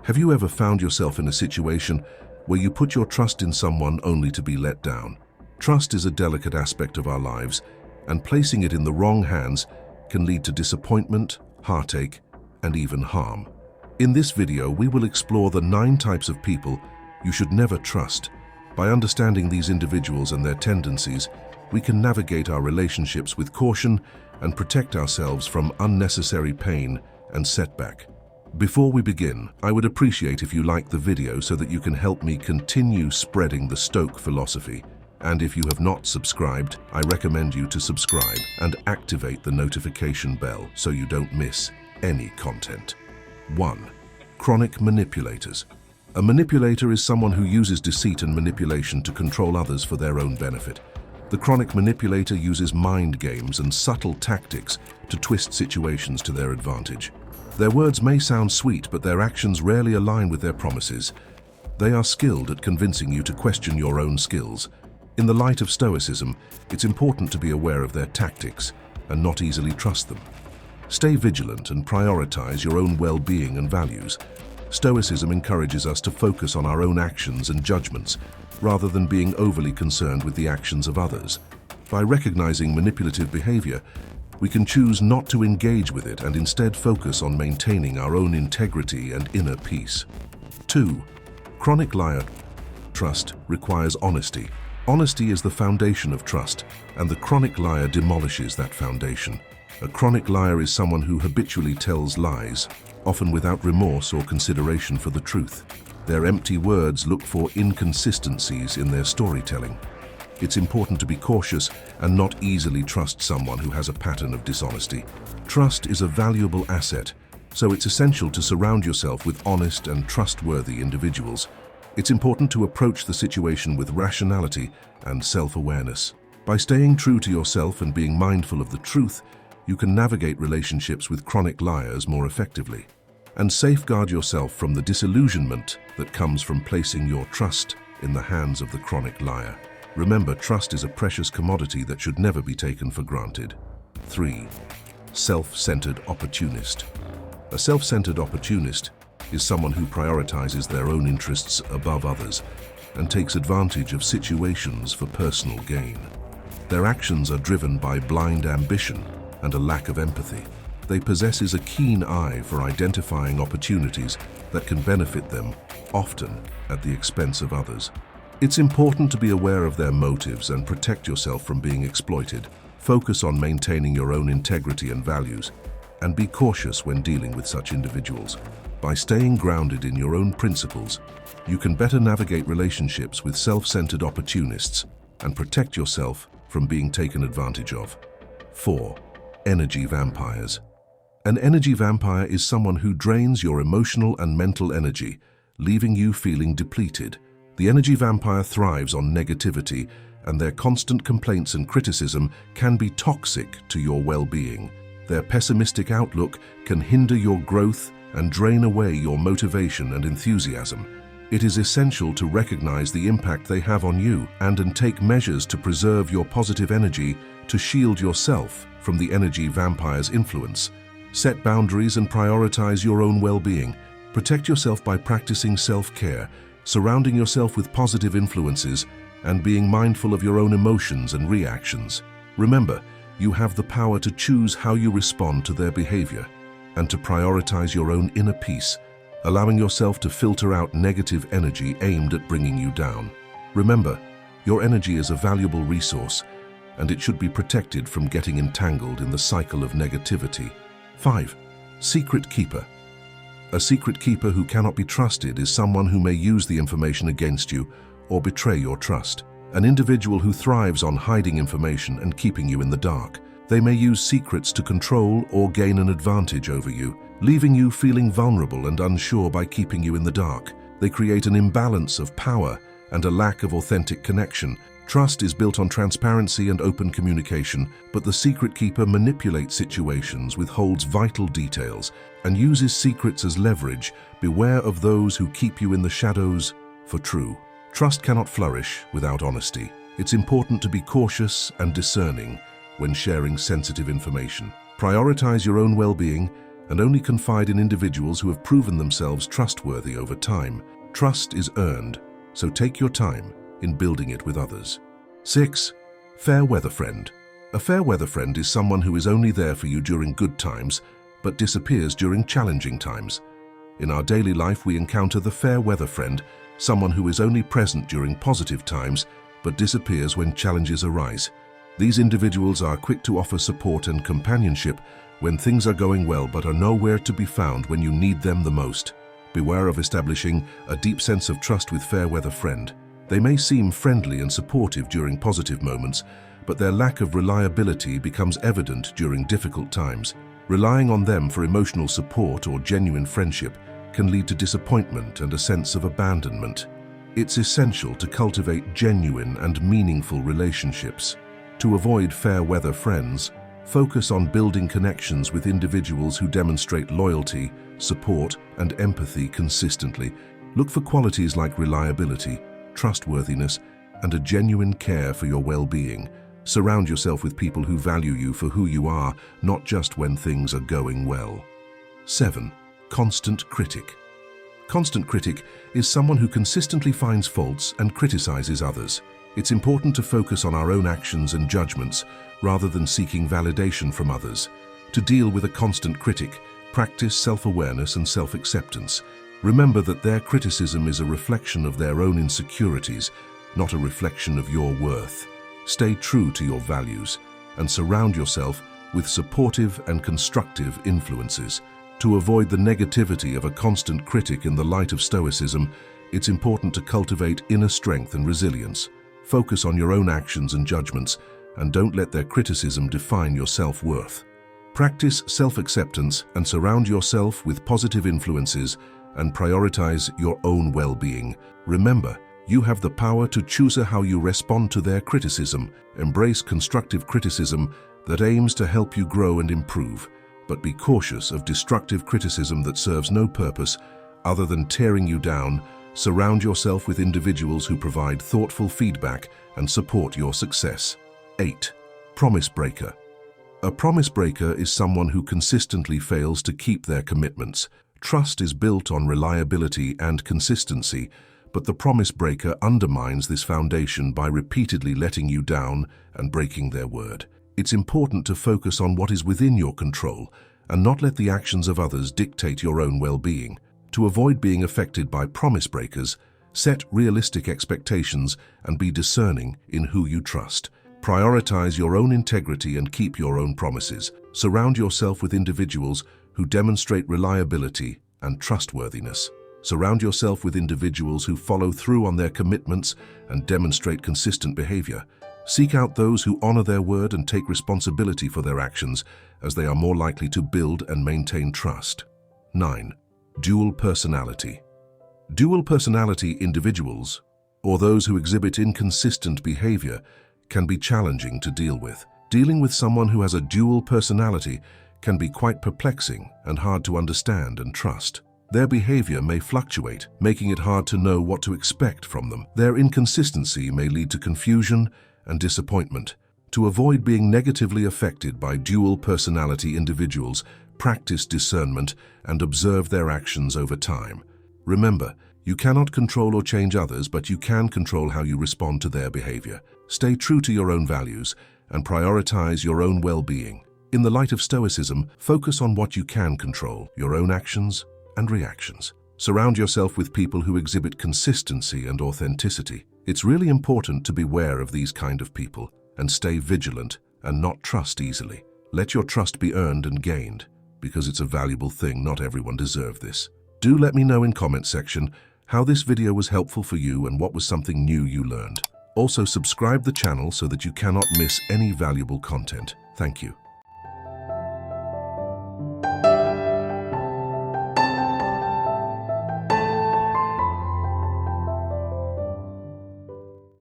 Have you ever found yourself in a situation where you put your trust in someone only to be let down? Trust is a delicate aspect of our lives, and placing it in the wrong hands can lead to disappointment, heartache, and even harm. In this video, we will explore the 9 types of people you should never trust. By understanding these individuals and their tendencies, we can navigate our relationships with caution and protect ourselves from unnecessary pain and setback. Before we begin, I would appreciate if you like the video so that you can help me continue spreading the Stoic philosophy. And if you have not subscribed, I recommend you to subscribe and activate the notification bell so you don't miss any content. 1. Chronic manipulators. A manipulator is someone who uses deceit and manipulation to control others for their own benefit. The chronic manipulator uses mind games and subtle tactics to twist situations to their advantage. Their words may sound sweet, but their actions rarely align with their promises. They are skilled at convincing you to question your own skills. In the light of Stoicism, it's important to be aware of their tactics and not easily trust them. Stay vigilant and prioritize your own well-being and values. Stoicism encourages us to focus on our own actions and judgments, rather than being overly concerned with the actions of others. By recognizing manipulative behavior, we can choose not to engage with it and instead focus on maintaining our own integrity and inner peace. 2. Chronic liar. Trust requires honesty. Honesty is the foundation of trust, and the chronic liar demolishes that foundation. A chronic liar is someone who habitually tells lies, often without remorse or consideration for the truth. Their empty words look for inconsistencies in their storytelling. It's important to be cautious and not easily trust someone who has a pattern of dishonesty. Trust is a valuable asset, so it's essential to surround yourself with honest and trustworthy individuals. It's important to approach the situation with rationality and self-awareness. By staying true to yourself and being mindful of the truth, you can navigate relationships with chronic liars more effectively and safeguard yourself from the disillusionment that comes from placing your trust in the hands of the chronic liar. Remember, trust is a precious commodity that should never be taken for granted. 3. Self-centered opportunist. A self-centered opportunist is someone who prioritizes their own interests above others and takes advantage of situations for personal gain. Their actions are driven by blind ambition and a lack of empathy. They possess a keen eye for identifying opportunities that can benefit them, often at the expense of others. It's important to be aware of their motives and protect yourself from being exploited. Focus on maintaining your own integrity and values, and be cautious when dealing with such individuals. By staying grounded in your own principles, you can better navigate relationships with self-centered opportunists and protect yourself from being taken advantage of. 4. Energy vampires. An energy vampire is someone who drains your emotional and mental energy, leaving you feeling depleted. The energy vampire thrives on negativity, and their constant complaints and criticism can be toxic to your well-being. Their pessimistic outlook can hinder your growth and drain away your motivation and enthusiasm. It is essential to recognize the impact they have on you and take measures to preserve your positive energy to shield yourself from the energy vampire's influence. Set boundaries and prioritize your own well-being. Protect yourself by practicing self-care, surrounding yourself with positive influences, and being mindful of your own emotions and reactions. Remember, you have the power to choose how you respond to their behavior and to prioritize your own inner peace, allowing yourself to filter out negative energy aimed at bringing you down. Remember, your energy is a valuable resource, and it should be protected from getting entangled in the cycle of negativity. 5. Secret keeper. A secret keeper who cannot be trusted is someone who may use the information against you or betray your trust. An individual who thrives on hiding information and keeping you in the dark. They may use secrets to control or gain an advantage over you, leaving you feeling vulnerable and unsure by keeping you in the dark. They create an imbalance of power and a lack of authentic connection. Trust is built on transparency and open communication, but the secret keeper manipulates situations, withholds vital details, and uses secrets as leverage. Beware of those who keep you in the shadows for true. Trust cannot flourish without honesty. It's important to be cautious and discerning when sharing sensitive information. Prioritize your own well-being and only confide in individuals who have proven themselves trustworthy over time. Trust is earned, so take your time in building it with others. 6. Fair weather friend. A fair weather friend is someone who is only there for you during good times, but disappears during challenging times. In our daily life, we encounter the fair weather friend, someone who is only present during positive times, but disappears when challenges arise. These individuals are quick to offer support and companionship when things are going well, but are nowhere to be found when you need them the most. Beware of establishing a deep sense of trust with fair weather friend. They may seem friendly and supportive during positive moments, but their lack of reliability becomes evident during difficult times. Relying on them for emotional support or genuine friendship can lead to disappointment and a sense of abandonment. It's essential to cultivate genuine and meaningful relationships. To avoid fair weather friends, focus on building connections with individuals who demonstrate loyalty, support, and empathy consistently. Look for qualities like reliability, trustworthiness, and a genuine care for your well-being. Surround yourself with people who value you for who you are, not just when things are going well. 7. Constant critic. Constant critic is someone who consistently finds faults and criticizes others. It's important to focus on our own actions and judgments rather than seeking validation from others. To deal with a constant critic, practice self-awareness and self-acceptance. Remember that their criticism is a reflection of their own insecurities, not a reflection of your worth. Stay true to your values and surround yourself with supportive and constructive influences. To avoid the negativity of a constant critic in the light of Stoicism, it's important to cultivate inner strength and resilience. Focus on your own actions and judgments, and don't let their criticism define your self-worth. Practice self-acceptance and surround yourself with positive influences and prioritize your own well-being. Remember, you have the power to choose how you respond to their criticism. Embrace constructive criticism that aims to help you grow and improve, but be cautious of destructive criticism that serves no purpose other than tearing you down. Surround yourself with individuals who provide thoughtful feedback and support your success. 8. Promise breaker. A promise breaker is someone who consistently fails to keep their commitments. Trust is built on reliability and consistency, but the promise breaker undermines this foundation by repeatedly letting you down and breaking their word. It's important to focus on what is within your control and not let the actions of others dictate your own well-being. To avoid being affected by promise breakers, set realistic expectations and be discerning in who you trust. Prioritize your own integrity and keep your own promises. Surround yourself with individuals who demonstrate reliability and trustworthiness. Surround yourself with individuals who follow through on their commitments and demonstrate consistent behavior. Seek out those who honor their word and take responsibility for their actions, as they are more likely to build and maintain trust. 9. Dual personality. Dual personality individuals, or those who exhibit inconsistent behavior, can be challenging to deal with. Dealing with someone who has a dual personality can be quite perplexing and hard to understand and trust. Their behavior may fluctuate, making it hard to know what to expect from them. Their inconsistency may lead to confusion and disappointment. To avoid being negatively affected by dual personality individuals, practice discernment and observe their actions over time. Remember, you cannot control or change others, but you can control how you respond to their behavior. Stay true to your own values and prioritize your own well-being. In the light of Stoicism, focus on what you can control, your own actions and reactions. Surround yourself with people who exhibit consistency and authenticity. It's really important to beware of these kind of people and stay vigilant and not trust easily. Let your trust be earned and gained, because it's a valuable thing. Not everyone deserves this. Do let me know in comment section how this video was helpful for you and what was something new you learned. Also, subscribe the channel so that you cannot miss any valuable content. Thank you.